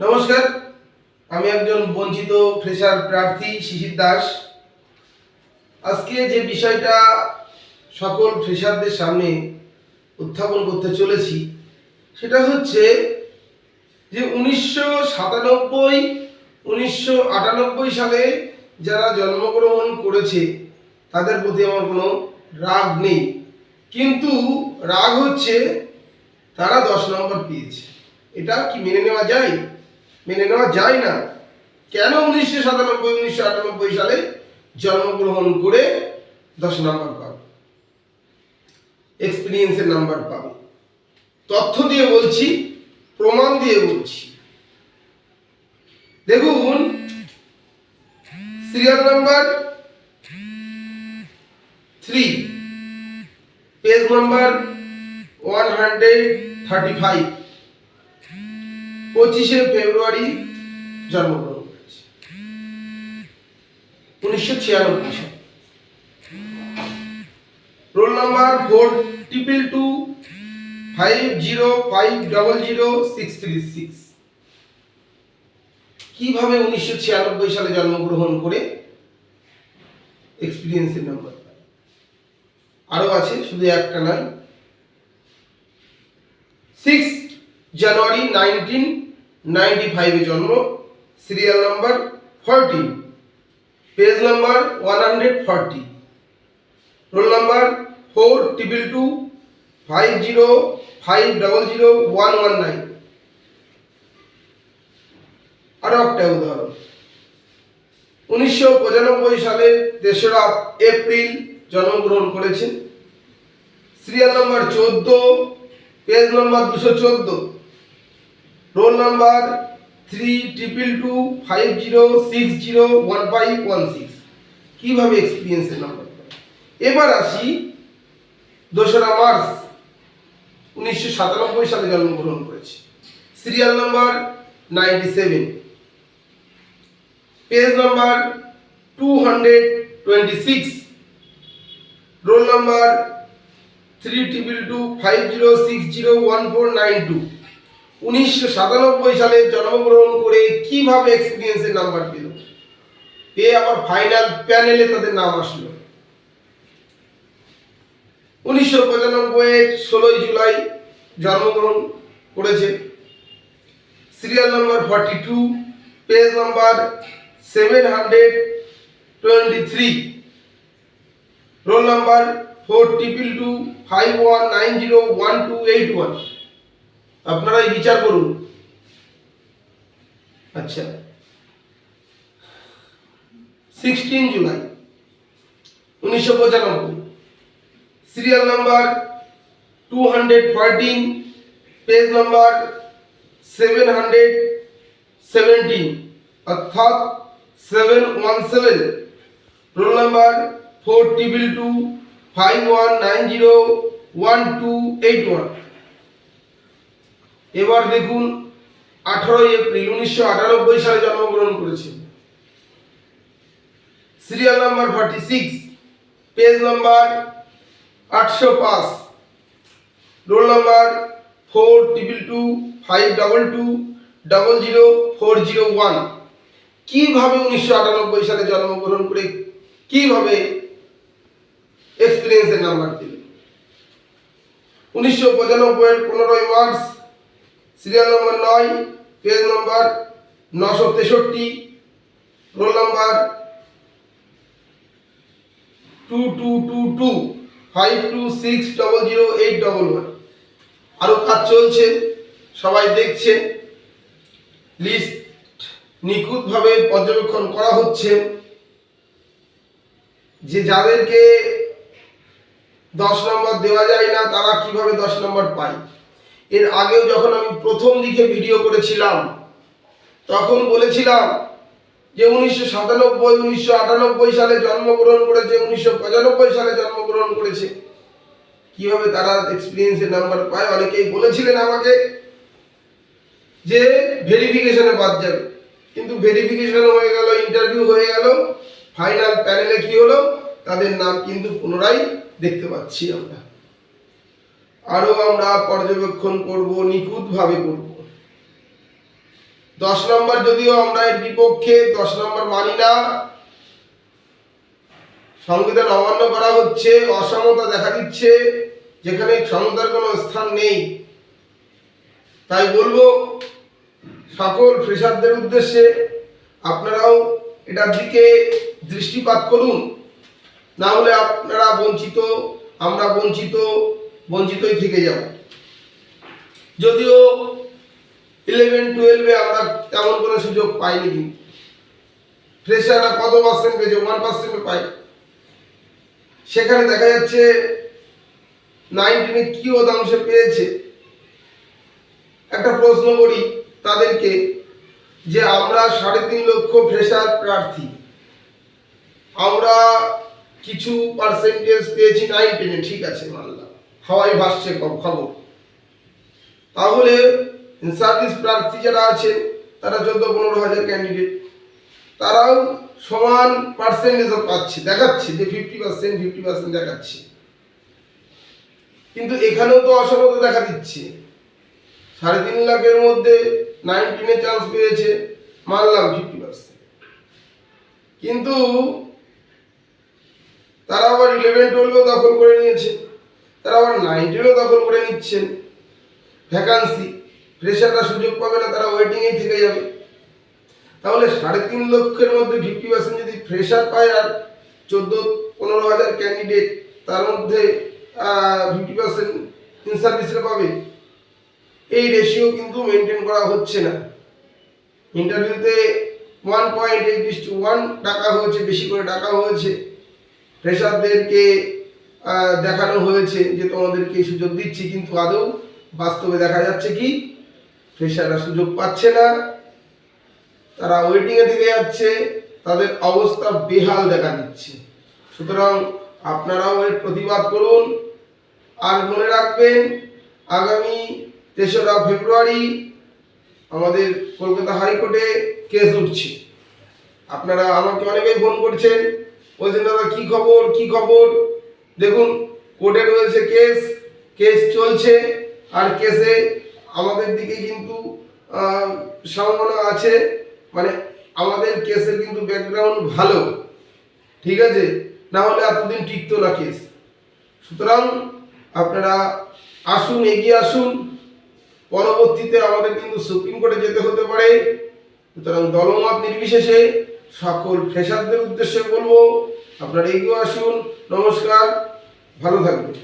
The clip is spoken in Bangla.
নমস্কার, আমি একজন বঞ্চিত ফ্রেশার প্রার্থী শিশির দাস। আজকে যে বিষয়টা সকল ফ্রেশারদের সামনে উত্থাপন করতে চলেছি সেটা হচ্ছে যে 1997-1998 সালে যারা জন্মগ্রহণ করেছে তাদের প্রতি আমার কোনো রাগ নেই, কিন্তু রাগ হচ্ছে তারা 10 নম্বর পেয়েছে। এটা কি মেনে নেওয়া যায়? মেনে নেওয়া যায় না। কেন 1997-1998 সালে জন্মগ্রহণ করে 10 নম্বর পাবে, এক্সপিরিয়েন্সের নাম্বার পাবে? তথ্য দিয়ে বলছি, প্রমাণ দিয়ে বলছি। দেখুন, সিরিয়াল নাম্বার 3, পেজ নাম্বার 135, 25শে ফেব্রুয়ারি জন্মগ্রহণ করেছে, 1996 সালে। Roll number 422505000636। কিভাবে 1996 সালে জন্মগ্রহণ করে এক্সপিরিয়েন্সের নাম্বার পায়? আরো আছে, শুধু একটা নয়। 6 জানুয়ারি 1995 এ জন্ম, serial number 14, page number 140, roll number 422505000119। আরো একটা উদাহরণ, 1995 সালের 3রা এপ্রিল জন্মগ্রহণ করেছেন, serial number 14, page number 214, roll number 322250601516। কিভাবে এক্সপিরিয়েন্সের নাম্বার পায়? এবার আসি 2রা মার্চ 1997 সালে জন্মগ্রহণ করেছে, serial number 97, page number 226, roll number 322250601492। 1997 সালে জন্মগ্রহণ করে কিভাবে এক্সপিরিয়েন্সের নাম্বার পেল? পেয়ে আবার ফাইনাল প্যানেলে তাদের নাম আসলো। 1995 16 জুলাই জন্মগ্রহণ করেছে, serial number 42, page number 723, roll number 422251901281। আপনারাই বিচার করুন। আচ্ছা, 16 July 1995, serial number 214, page number 717, অর্থাৎ 717, রোল নাম্বার 422251901281। এবার দেখুন, 18 এপ্রিল 1998 সালে জন্মগ্রহণ করেছেন, serial number 46, page number 805, roll number 422250200401। কিভাবে 1998 সালে জন্মগ্রহণ করে কিভাবে এক্সপিরিয়েন্সের নাম্বার দিল? 1995 15 March, serial number 9, page number 963, roll number 222252600811। আরো কাজ চলছে, সবাই দেখছে, লিস্ট নিখুঁতভাবে পর্যবেক্ষণ করা হচ্ছে যে যাদেরকে 10 নম্বর দেওয়া যায় না তারা কিভাবে 10 নম্বর পায়। এর আগেও যখন আমি প্রথম দিকে ভিডিও করেছিলাম তখন বলেছিলাম যে 1997-1998 সালে জন্মগ্রহণ করেছে, 1995 সালে জন্মগ্রহণ করেছে, কিভাবে তারা এক্সপিরিয়েন্সের নাম্বার পায়। অনেকেই বলেছিলেন আমাকে যে ভেরিফিকেশনে বাদ যাবে, কিন্তু ভেরিফিকেশন হয়ে গেল, ইন্টারভিউ হয়ে গেল, ফাইনাল প্যানেলে কি হলো, তাদের নাম কিন্তু পুনরায় দেখতে পাচ্ছি আমরা। আরো আমরা পর্যবেক্ষণ করব, নিখুঁতভাবে করব। 10 নম্বর যদিও আমরা এর বিপক্ষে, 10 নম্বর মানি না, সংবিধান অমান্য করা হচ্ছে, অসমতা দেখা দিচ্ছে যেখানে সমতার কোনো স্থান নেই। তাই বলবো সকল ফ্রেশারদের উদ্দেশ্যে, আপনারাও এটার দিকে দৃষ্টিপাত করুন, না হলে আপনারা বঞ্চিত, আমরা বঞ্চিতই থেকে যাব। যদিও 11-12-এ আমরা তেমন কোনো সুযোগ পাইনি, কিন্তু ফ্রেশাররা কত পার্সেন্ট পেয়েছে? 1% পাই। সেখানে দেখা যাচ্ছে 9-10-এ কি শতাংশ পেয়েছে। একটা প্রশ্ন করি তাদেরকে যে আমরা 3.5 লক্ষ ফ্রেশার প্রার্থী, আমরা কিছু পার্সেন্টেজ পেয়েছি 9-10-এ, ঠিক আছে মানলাম, হাওয়াই ভাসছে খবর। তাহলে সার্ভিস প্রার্থী যারা আছেন তারা 14-15 হাজার ক্যান্ডিডেট, তারাও সমান পার্সেন্টেজ পাচ্ছে, দেখাচ্ছে যে 50% দেখাচ্ছে। কিন্তু এখানেও তো অসমতা দেখা দিচ্ছে। 3.5 লাখের মধ্যে 9-10-এ চান্স পেয়েছে, মানলাম 50%, কিন্তু তারা আবার 11-12-এও দখল করে নিয়েছে, তারা আবার 9-10-এও দখল করে নিচ্ছেন ভ্যাকান্সি। ফ্রেশাররা সুযোগ পাবে না, তারা ওয়েটিংয়েই থেকে যাবে। তাহলে 3.5 লক্ষের মধ্যে 50% যদি ফ্রেশার পায় আর 14-15 হাজার ক্যান্ডিডেট, তার মধ্যে 50% ইন সার্ভিসরা পাবে, এই রেশিও কিন্তু মেনটেন করা হচ্ছে না। ইন্টারভিউতে 1.8:1 ডাকা হয়েছে, বেশি করে ডাকা হয়েছে। ফ্রেশারদেরকে দেখানো হয়েছে যে তোমাদেরকে সুযোগ দিচ্ছি, কিন্তু আদৌ বাস্তবে দেখা যাচ্ছে কি ফ্রেশাররা সুযোগ পাচ্ছে না, তারা ওয়েটিংয়ে থেকে যাচ্ছে, তাদের অবস্থা বেহাল দেখা দিচ্ছে। সুতরাং আপনারাও এর প্রতিবাদ করুন। আর মনে রাখবেন, আগামী 3রা ফেব্রুয়ারি আমাদের কলকাতা হাইকোর্টে কেস উঠছে। আপনারা আমাকে অনেকেই ফোন করছেন, বলছেন দাদা কি খবর। দেখুন, কোর্টে রয়েছে কেস চলছে, আর কেসে আমাদের দিকে কিন্তু সম্ভাবনা আছে, মানে আমাদের কেসের কিন্তু ব্যাকগ্রাউন্ড ভালো, ঠিক আছে, না হলে এতদিন টিকতো না কেস। সুতরাং আপনারা আসুন, এগিয়ে আসুন। পরবর্তীতে আমাদের কিন্তু সুপ্রিম কোর্টে যেতে হতে পারে। সুতরাং দলমত নির্বিশেষে সকল ফ্রেশারদের উদ্দেশ্যে বলবো, আপনারা এগিয়ে আসুন। নমস্কার, ভালো থাকবেন।